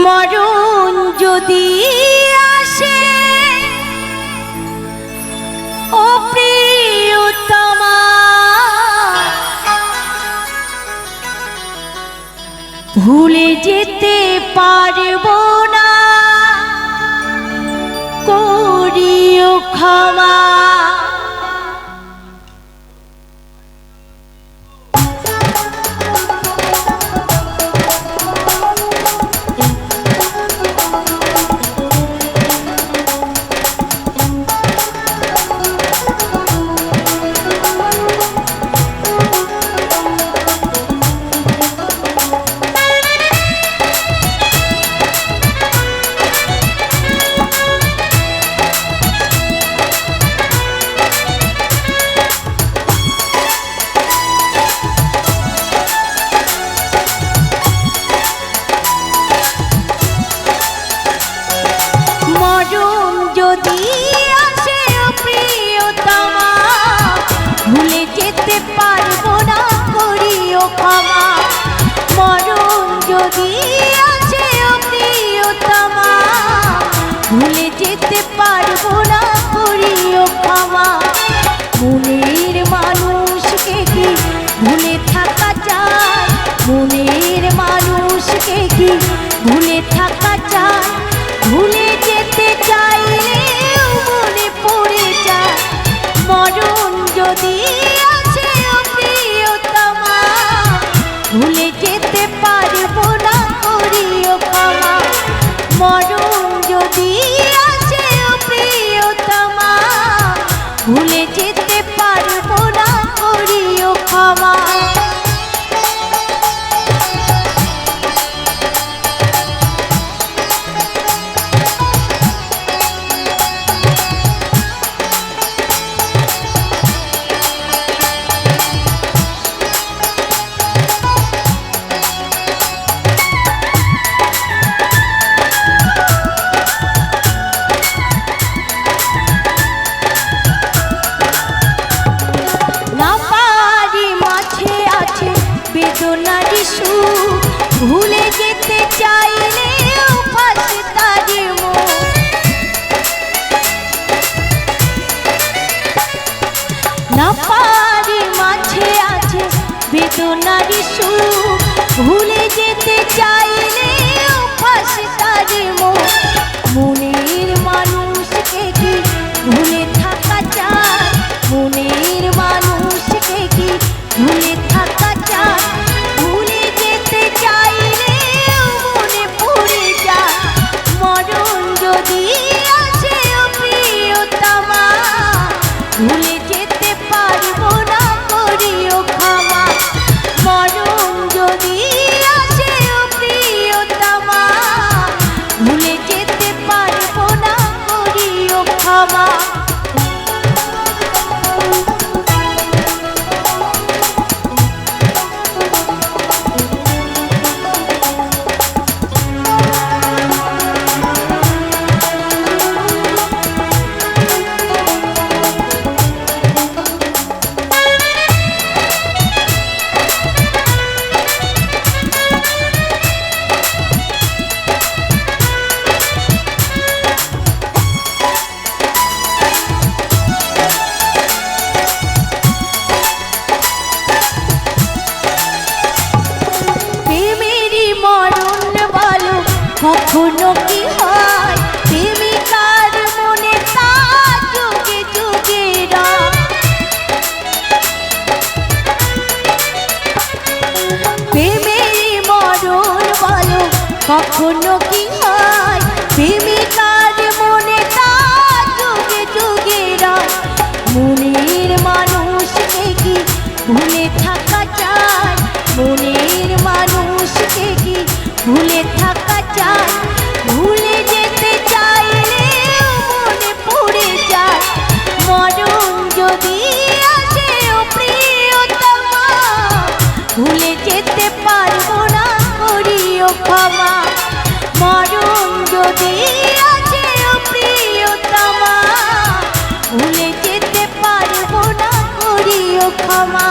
মরণ যদি আসে ও প্রিয়তমা, ভুলে যেতে পারবো না, করিও ক্ষমা। মরণ যদি আসে ও প্রিয়তমা, ভুলে যেতে পারবো না, করিও ক্ষমা। মরণ যদি আসে ও প্রিয়তমা, ভুলে যেতে পারবো না, করিও ক্ষমা। মনের মানুষকে কি ভুলে থাকা যায়? মনের মানুষকে কি ভুলে থাকা যায়? ভুলে যেতে চাইলেও মনে পড়ে যায়। মরণ যদি আসে ও প্রিয়তমা, ভুলে যেতে পারবো না, করিও ক্ষমা। মরণ যদি আসে ও প্রিয়তমা, ভুলে যেতে পারবো না, করিও ক্ষমা। বেদনারি সুখ ভুলে যেতে চাইলেও পাশে তার মুখ। না পারি মাঝে আছে বেদনারি সুখ, ভুলে যেতে চাইলেও পাশে তার মুখ। মনের মানুষকে কি ভুলে থাকা যায়? মনের মানুষকে কি ভুলে থাকা যায়? ভুলে যেতে চাইলেও মনে পড়ে যায়। মরণ যদি আসে ও প্রিয়তমা, ভুলে যেতে পারবো না, করিও ক্ষমা। মরণ যদি আসে ও প্রিয়তমা, ভুলে যেতে পারবো না, করিও ক্ষমা। কখনো কি হয় প্রেমিকার মনে তা যুগে যুগে রয়। প্রেমেরই মরণ বলো কখনো কি হয় প্রেমিকার মনে তা যুগে যুগে রয়। মনের মানুষকে কি ভুলে থাকা যায়? মনের মানুষকে কি ভুলে থাকা যায়? ভুলে যেতে চাইলেও মনে পড়ে যায়। মরণ যদি আসে ও প্রিয়তমা, ভুলে যেতে পারবো না, করিও ক্ষমা। মরণ যদি আসে ও প্রিয়তমা, ভুলে যেতে পারবো না, করিও ক্ষমা।